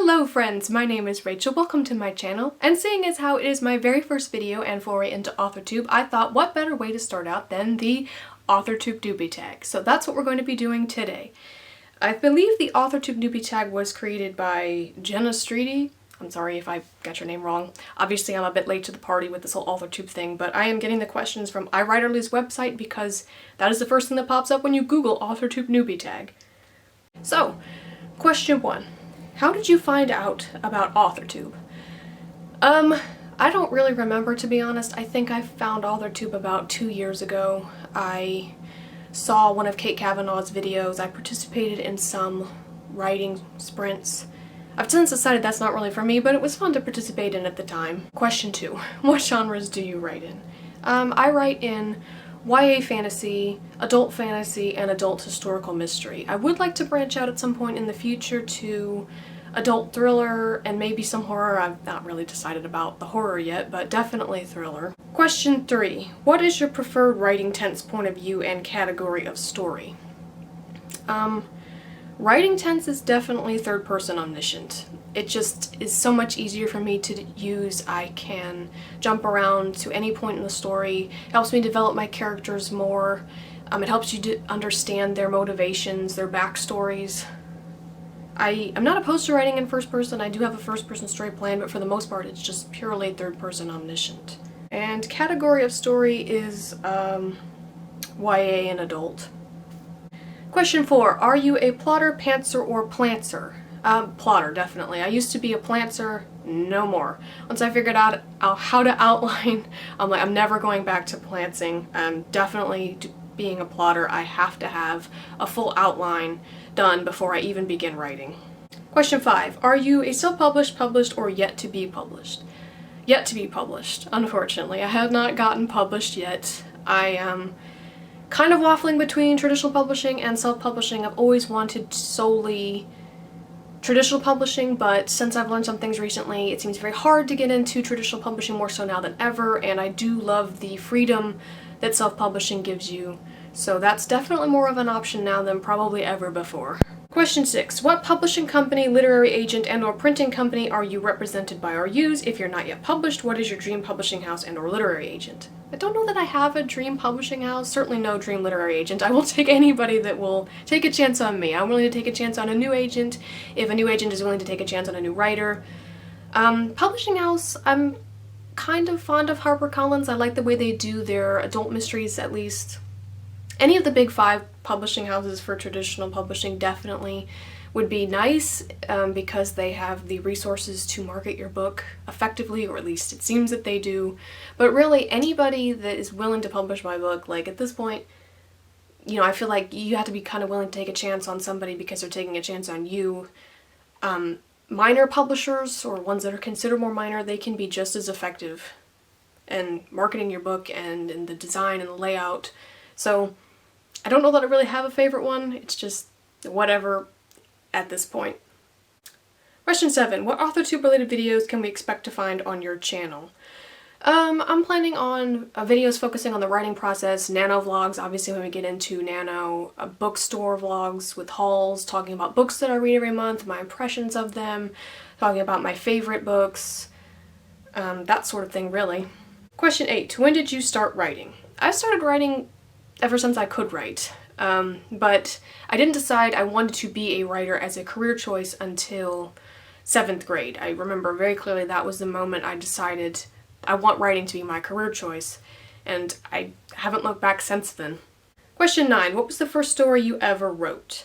Hello friends, my name is Rachel, welcome to my channel, and seeing as how it is my very first video and foray into Authortube, I thought what better way to start out than the Authortube Newbie Tag. So that's what we're going to be doing today. I believe the Authortube Newbie Tag was created by Jenna Streety. I'm sorry if I got your name wrong. Obviously I'm a bit late to the party with this whole Authortube thing, but I am getting the questions from iWriterly's website because that is the first thing that pops up when you Google Authortube Newbie Tag. So, question 1. How did you find out about Authortube? I don't really remember, to be honest. I think I found Authortube about 2 years ago. I saw one of Kate Kavanaugh's videos. I participated in some writing sprints. I've since decided that's not really for me, but it was fun to participate in at the time. Question 2. What genres do you write in? I write in YA fantasy, adult fantasy, and adult historical mystery. I would like to branch out at some point in the future to adult thriller and maybe some horror. I've not really decided about the horror yet, but definitely thriller. Question 3. What is your preferred writing tense, point of view, and category of story? Writing tense is definitely third-person omniscient. It just is so much easier for me to use. I can jump around to any point in the story. It helps me develop my characters more. It helps you to understand their motivations, their backstories. I'm not opposed to writing in first person. I do have a first-person story plan, but for the most part it's just purely third-person omniscient. And category of story is YA and adult. Question 4. Are you a plotter, pantser, or plantser? Plotter, definitely. I used to be a plantser, no more. Once I figured out how to outline, I'm never going back to plantsing. Definitely being a plotter, I have to have a full outline done before I even begin writing. Question 5. Are you a self-published, published, or yet to be published? Yet to be published, unfortunately. I have not gotten published yet. I am kind of waffling between traditional publishing and self-publishing. I've always wanted solely traditional publishing, but since I've learned some things recently, it seems very hard to get into traditional publishing, more so now than ever, and I do love the freedom that self-publishing gives you, so that's definitely more of an option now than probably ever before. Question 6. What publishing company, literary agent, and/or printing company are you represented by or use? If you're not yet published, what is your dream publishing house and/or literary agent? I don't know that I have a dream publishing house, certainly no dream literary agent. I will take anybody that will take a chance on me. I'm willing to take a chance on a new agent if a new agent is willing to take a chance on a new writer. Publishing house, I'm kind of fond of HarperCollins. I like the way they do their adult mysteries, at least. Any of the big 5 publishing houses for traditional publishing definitely would be nice because they have the resources to market your book effectively, or at least it seems that they do. But really, anybody that is willing to publish my book, like at this point, you know, I feel like you have to be kind of willing to take a chance on somebody because they're taking a chance on you. Minor publishers, or ones that are considered more minor, they can be just as effective in marketing your book and in the design and the layout. So I don't know that I really have a favorite one. It's just whatever at this point. Question 7. What Authortube related videos can we expect to find on your channel? I'm planning on videos focusing on the writing process, nano vlogs, obviously when we get into nano, bookstore vlogs with hauls, talking about books that I read every month, my impressions of them, talking about my favorite books, that sort of thing really. Question 8. When did you start writing? I started writing ever since I could write, but I didn't decide I wanted to be a writer as a career choice until 7th grade. I remember very clearly that was the moment I decided I want writing to be my career choice, and I haven't looked back since then. Question 9. What was the first story you ever wrote?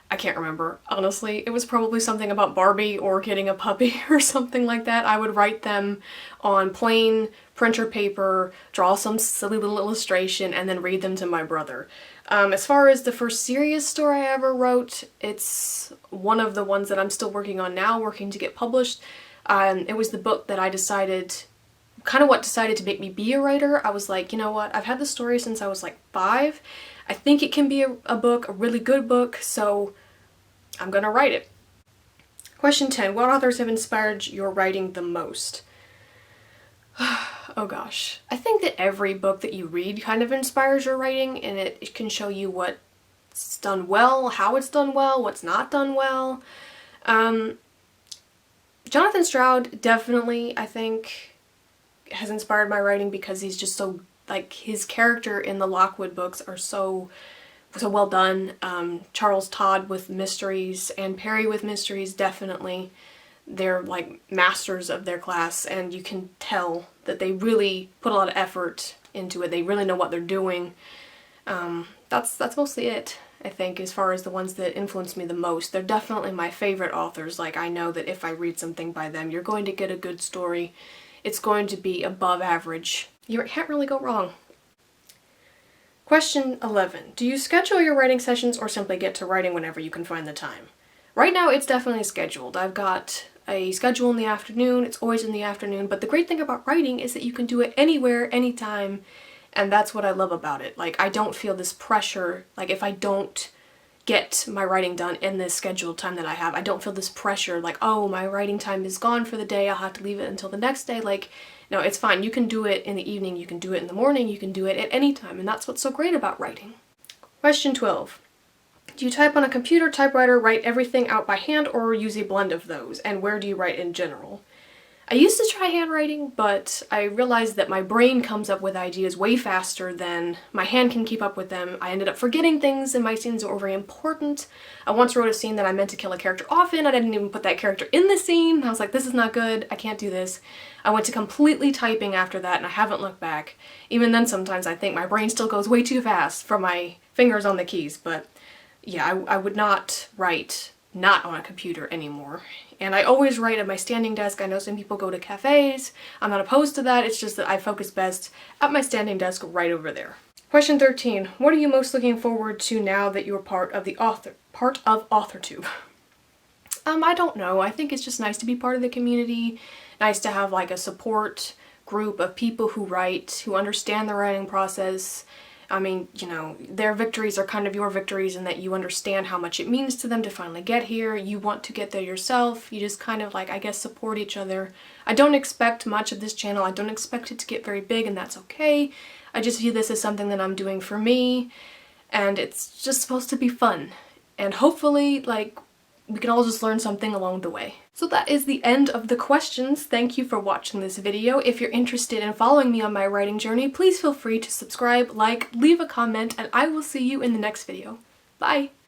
I can't remember, honestly. It was probably something about Barbie or getting a puppy or something like that. I would write them on plain printer paper, draw some silly little illustration, and then read them to my brother. As far as the first serious story I ever wrote, it's one of the ones that I'm still working on now, working to get published. It was the book that I decided, kind of what decided to make me be a writer. I was like, you know what, I've had this story since I was like 5. I think it can be a book, a really good book, so I'm gonna write it. Question 10. What authors have inspired your writing the most? Oh gosh. I think that every book that you read kind of inspires your writing, and it can show you what's done well, how it's done well, what's not done well. Jonathan Stroud definitely, I think, has inspired my writing because he's just so, like, his character in the Lockwood books are so well done. Charles Todd with mysteries and Perry with mysteries, definitely. They're like masters of their class, and you can tell that they really put a lot of effort into it. They really know what they're doing. That's mostly it, I think, as far as the ones that influenced me the most. They're definitely my favorite authors. Like, I know that if I read something by them, you're going to get a good story. It's going to be above average. You can't really go wrong. Question 11. Do you schedule your writing sessions or simply get to writing whenever you can find the time? Right now, it's definitely scheduled. I've got a schedule in the afternoon. It's always in the afternoon, but the great thing about writing is that you can do it anywhere, anytime, and that's what I love about it. Like, I don't feel this pressure, like if I don't get my writing done in this scheduled time that I have, I don't feel this pressure like, oh, my writing time is gone for the day, I'll have to leave it until the next day. Like, no, it's fine. You can do it in the evening, you can do it in the morning, you can do it at any time, and that's what's so great about writing. Question 12. Do you type on a computer, typewriter, write everything out by hand, or use a blend of those? And where do you write in general? I used to try handwriting, but I realized that my brain comes up with ideas way faster than my hand can keep up with them. I ended up forgetting things in my scenes that were very important. I once wrote a scene that I meant to kill a character off in. I didn't even put that character in the scene. I was like, this is not good. I can't do this. I went to completely typing after that, and I haven't looked back. Even then, sometimes I think my brain still goes way too fast for my fingers on the keys, but yeah, I would not write not on a computer anymore. And I always write at my standing desk. I know some people go to cafes. I'm not opposed to that. It's just that I focus best at my standing desk right over there. Question 13. What are you most looking forward to now that you're part of Authortube? I don't know. I think it's just nice to be part of the community. Nice to have like a support group of people who write, who understand the writing process. I mean, you know, their victories are kind of your victories in that you understand how much it means to them to finally get here. You want to get there yourself. You just kind of like, I guess, support each other. I don't expect much of this channel. I don't expect it to get very big, and that's okay. I just view this as something that I'm doing for me, and it's just supposed to be fun. And hopefully, like, we can all just learn something along the way. So that is the end of the questions. Thank you for watching this video. If you're interested in following me on my writing journey, please feel free to subscribe, like, leave a comment, and I will see you in the next video. Bye!